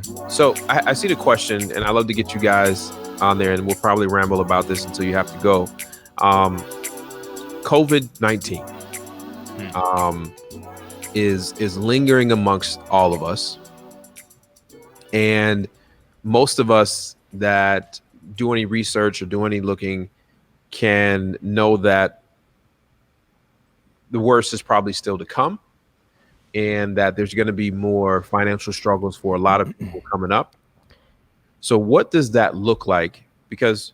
So I see the question, and I love to get you guys on there, and we'll probably ramble about this until you have to go. Um, COVID-19 Hmm. um, is lingering amongst all of us, and most of us that do any research or do any looking can know that the worst is probably still to come, and that there's going to be more financial struggles for a lot of people coming up. So, what does that look like? Because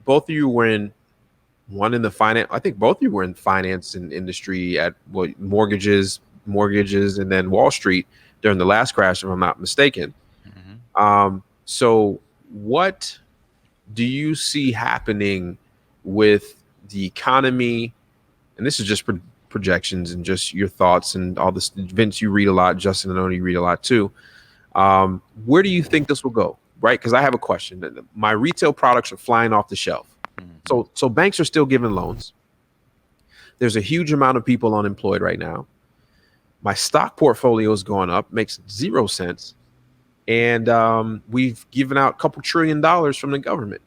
both of you were in one in the finance. I think both of you were in finance and industry at what mortgages, and then Wall Street during the last crash, if I'm not mistaken. Hmm. So, what do you see happening with the economy? And this is just projections and just your thoughts and all this. Vince, you read a lot. Justin, I know you read a lot too. Where do you think this will go? Right? Because I have a question. My retail products are flying off the shelf. Hmm. So banks are still giving loans. There's a huge amount of people unemployed right now. My stock portfolio is going up, makes 0 sense, and we've given out a couple $1 trillion from the government.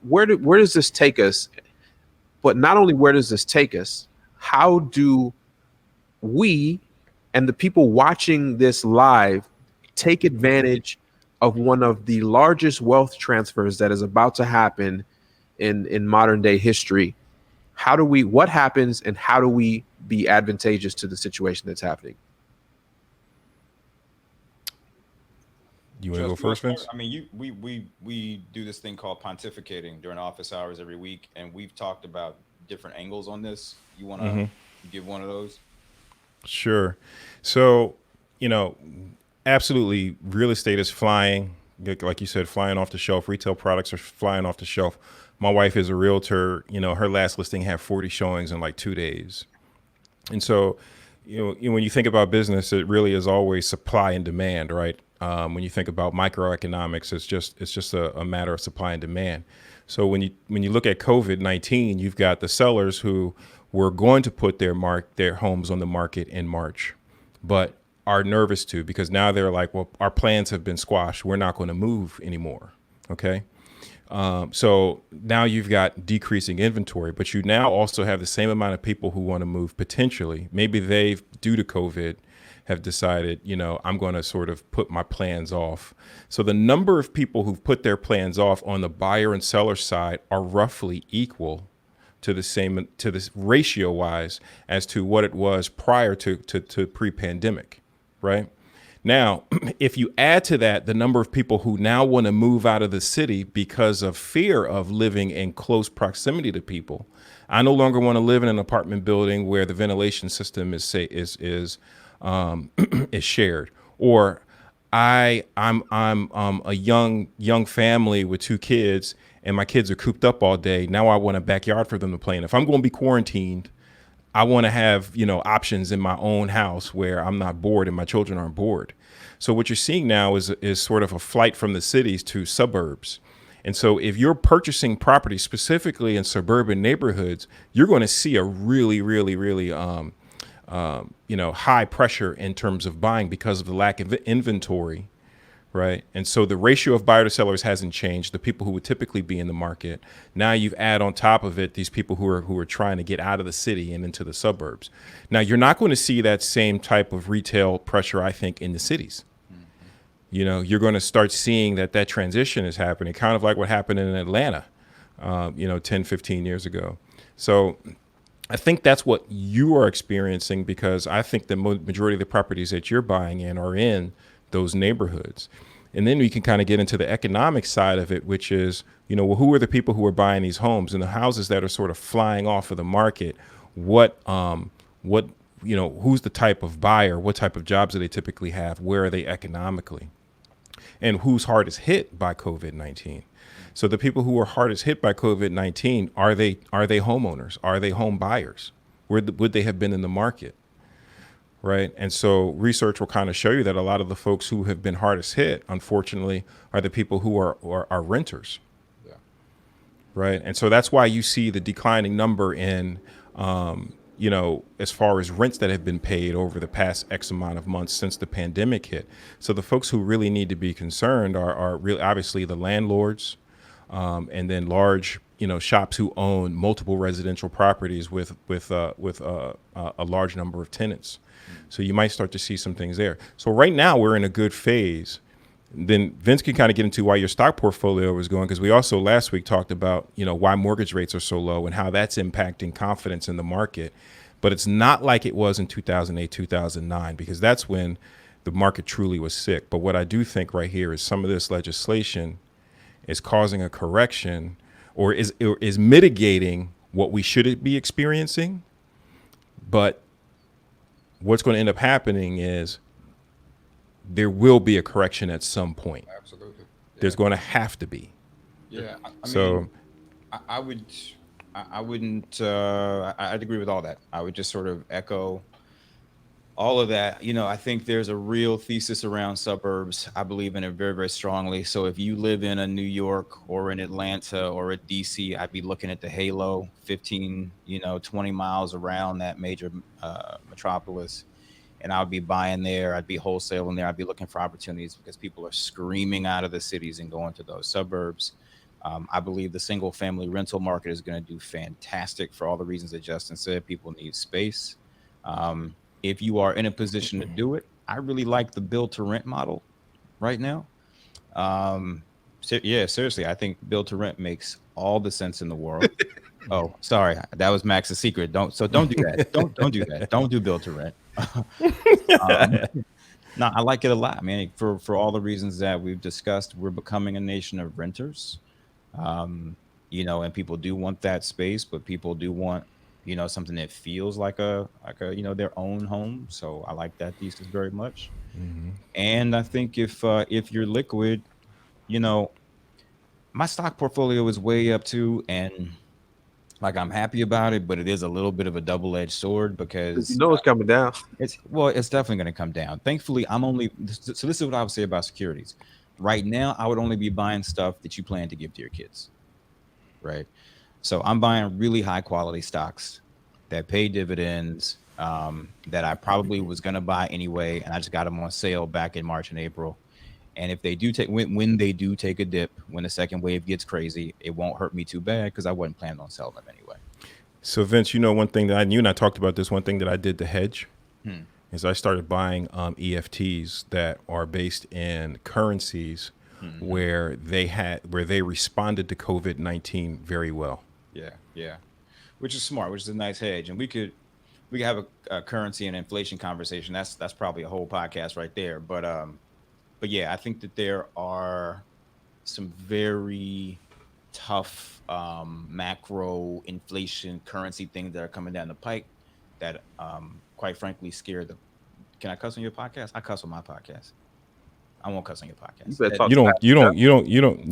Where does this take us? But not only where does this take us, how do we and the people watching this live take advantage of one of the largest wealth transfers that is about to happen in modern day history? How do we, what happens, and how do we be advantageous to the situation that's happening? You want to go Just you want first, to start? Vince? I mean, we do this thing called pontificating during office hours every week, and we've talked about different angles on this. You want to give one of those? Sure. So, you know, absolutely, real estate is flying. Like you said, flying off the shelf. Retail products are flying off the shelf. My wife is a realtor. Her last listing had 40 showings in like 2 days. And so, when you think about business, it really is always supply and demand, right? When you think about microeconomics, it's just a matter of supply and demand. So when you look at COVID-19, you've got the sellers who were going to put their homes on the market in March, but are nervous to, because now they're like, well, our plans have been squashed. We're not going to move anymore. Okay. So now you've got decreasing inventory, but you now also have the same amount of people who want to move potentially. Maybe they've, due to COVID, have decided, I'm going to sort of put my plans off. So the number of people who've put their plans off on the buyer and seller side are roughly equal to this ratio wise as to what it was prior to pre-pandemic, right? Now, if you add to that the number of people who now want to move out of the city because of fear of living in close proximity to people, I no longer want to live in an apartment building where the ventilation system is shared, or I'm a young family with two kids, and my kids are cooped up all day. Now I want a backyard for them to play in. If I'm going to be quarantined, I want to have, options in my own house where I'm not bored and my children aren't bored. So what you're seeing now is sort of a flight from the cities to suburbs. And so if you're purchasing property specifically in suburban neighborhoods, you're going to see a really, really, really, high pressure in terms of buying because of the lack of inventory. Right. And so the ratio of buyer to sellers hasn't changed. The people who would typically be in the market. Now you've add on top of it these people who are trying to get out of the city and into the suburbs. Now you're not going to see that same type of retail pressure, I think, in the cities. You're going to start seeing that transition is happening, kind of like what happened in Atlanta, 10, 15 years ago. So I think that's what you are experiencing, because I think the majority of the properties that you're buying in are in those neighborhoods. And then we can kind of get into the economic side of it, which is, well, who are the people who are buying these homes and the houses that are sort of flying off of the market? Who's the type of buyer? What type of jobs do they typically have? Where are they economically? And who's hardest hit by COVID-19? So the people who are hardest hit by COVID-19, are they homeowners? Are they home buyers? Would they have been in the market? Right. And so research will kind of show you that a lot of the folks who have been hardest hit, unfortunately, are the people who are renters. Yeah. Right. And so that's why you see the declining number in you know, as far as rents that have been paid over the past X amount of months since the pandemic hit. So the folks who really need to be concerned are really obviously the landlords, and then large, you know, shops who own multiple residential properties with a large number of tenants. So you might start to see some things there. So right now we're in a good phase. Then Vince can kind of get into why your stock portfolio is going, because we also last week talked about, you know, why mortgage rates are so low and how that's impacting confidence in the market. But it's not like it was in 2008, 2009, because that's when the market truly was sick. But what I do think right here is some of this legislation is causing a correction, or is mitigating what we should be experiencing. But what's going to end up happening is there will be a correction at some point. Absolutely. Yeah. There's going to have to be. Yeah. I So mean, I'd agree with all that. I would just sort of echo all of that. You know, I think there's a real thesis around suburbs. I believe in it very, very strongly. So if you live in a New York or in Atlanta or at DC, I'd be looking at the halo 15, 20 miles around that major metropolis. And I would be buying there. I'd be wholesaling there. I'd be looking for opportunities because people are screaming out of the cities and going to those suburbs. I believe the single family rental market is going to do fantastic for all the reasons that Justin said. People need space. If you are in a position to do it, I really like the build to rent model right now. Seriously, I think build to rent makes all the sense in the world. Oh, sorry, that was Max's secret. Don't do that. Don't do that. Don't do build to rent. No, I like it a lot, man. For all the reasons that we've discussed, we're becoming a nation of renters. And people do want that space, but people do want, something that feels like a their own home. So I like that thesis very much. mhm. And I think if you're liquid, my stock portfolio is way up too, and like I'm happy about it, but it is a little bit of a double-edged sword because It's coming down. it's definitely going to come down. Thankfully, so this is what I would say about securities. Right now, I would only be buying stuff that you plan to give to your kids, right? So I'm buying really high quality stocks that pay dividends, that I probably was going to buy anyway, and I just got them on sale back in March and April. And if they do when they do take a dip, when the second wave gets crazy, it won't hurt me too bad because I wasn't planning on selling them anyway. So Vince, one thing that you and I talked about this, one thing that I did to hedge is I started buying EFTs that are based in currencies where they responded to COVID-19 very well. Yeah, which is smart, which is a nice hedge, and we could have a currency and inflation conversation. That's probably a whole podcast right there. But yeah, I think that there are some very tough macro inflation currency things that are coming down the pike that quite frankly scare the. Can I cuss on your podcast? I cuss on my podcast. I won't cuss on your podcast. You better talk You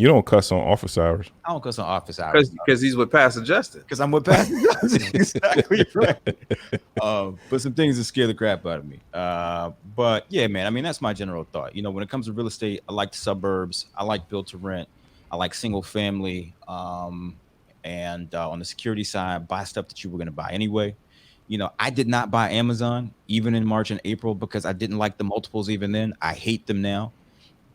don't cuss on office hours. I don't cuss on office hours because he's with Pastor Justin. because I'm with Pastor Johnson. Exactly right. But some things that scare the crap out of me. But yeah, man, I mean, that's my general thought. When it comes to real estate, I like the suburbs. I like build to rent. I like single family. And on the security side, buy stuff that you were going to buy anyway. I did not buy Amazon even in March and April because I didn't like the multiples even then. I hate them now.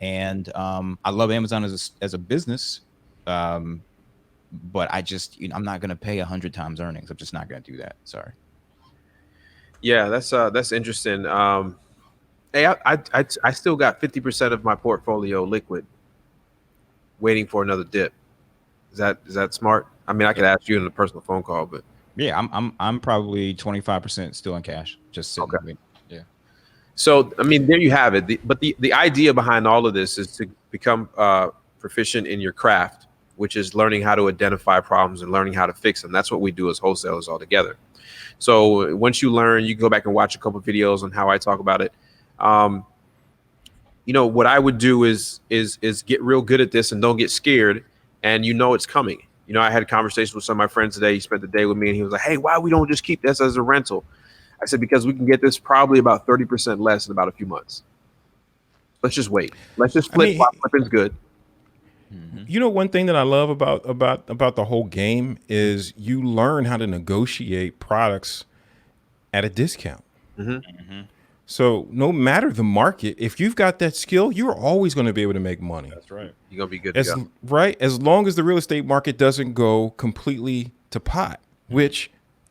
And I love Amazon as a business. But I just, I'm not going to pay 100 times earnings. I'm just not going to do that. Sorry. Yeah, that's interesting. Hey, I still got 50% of my portfolio liquid, waiting for another dip. Is that smart? I mean, I could ask you in a personal phone call, but Yeah, I'm probably 25% still in cash, just sitting. Okay. Yeah. so I mean, there you have it. But the idea behind all of this is to become proficient in your craft, which is learning how to identify problems and learning how to fix them. That's what we do as wholesalers all together. So once you learn, you can go back and watch a couple of videos on how I talk about it. What I would do is get real good at this and don't get scared, and it's coming. I had a conversation with some of my friends today. He spent the day with me and he was like, hey, why we don't just keep this as a rental? I said, because we can get this probably about 30% less in about a few months. Let's just wait. Let's just flip. While flipping's good. One thing that I love about the whole game is you learn how to negotiate products at a discount. Mm-hmm. So no matter the market, if you've got that skill, you're always going to be able to make money. That's right. You're gonna be good to As go. right, as long as the real estate market doesn't go completely to pot, which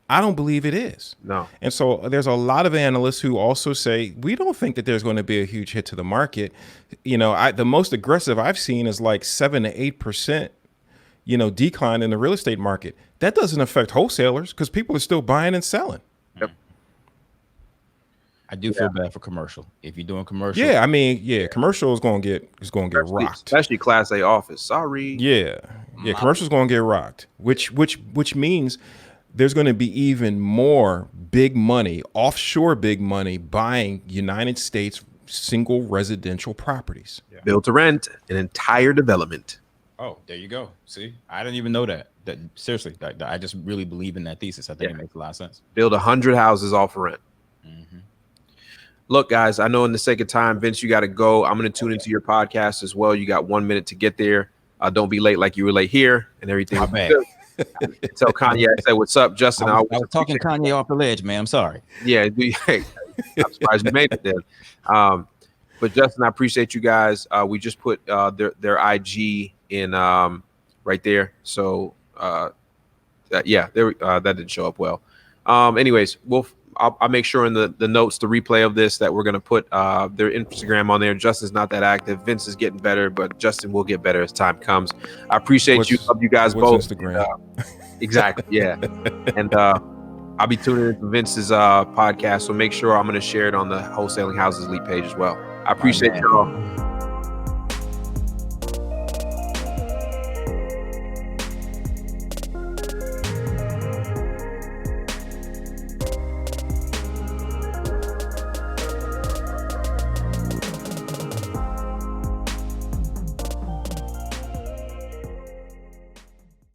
I don't believe it is. No. And so there's a lot of analysts who also say we don't think that there's going to be a huge hit to the market. You know, the most aggressive I've seen is like 7 to 8%, decline in the real estate market. That doesn't affect wholesalers because people are still buying and selling. Yep. I do feel bad for commercial. If you're doing commercial, Yeah, I mean, commercial is going to get rocked. Especially Class A office. Sorry. Yeah, commercial's going to get rocked, which means there's going to be even more big money, offshore big money, buying United States single residential properties. Yeah. Built to rent, an entire development. Oh, there you go. See, I didn't even know that. That seriously, I just really believe in that thesis. I think it makes a lot of sense. Build 100 houses off for rent. Mm-hmm. Look, guys, I know in the sake of time, Vince, you got to go. I'm going to tune into your podcast as well. You got 1 minute to get there. Don't be late like you were late here and everything. My bad. Tell Kanye I said, what's up, Justin? I was talking Kanye off the ledge, man. I'm sorry. Yeah, I'm surprised you made it then. But Justin, I appreciate you guys. We just put their IG in right there. So that didn't show up well. Anyways, I'll make sure in the notes, the replay of this, that we're going to put their Instagram on there. Justin's not that active. Vince is getting better, but Justin will get better as time comes. I appreciate you. Love you guys both. Instagram? Exactly. Yeah. And I'll be tuning into Vince's podcast. So make sure I'm going to share it on the Wholesaling Houses Elite page as well. I appreciate y'all.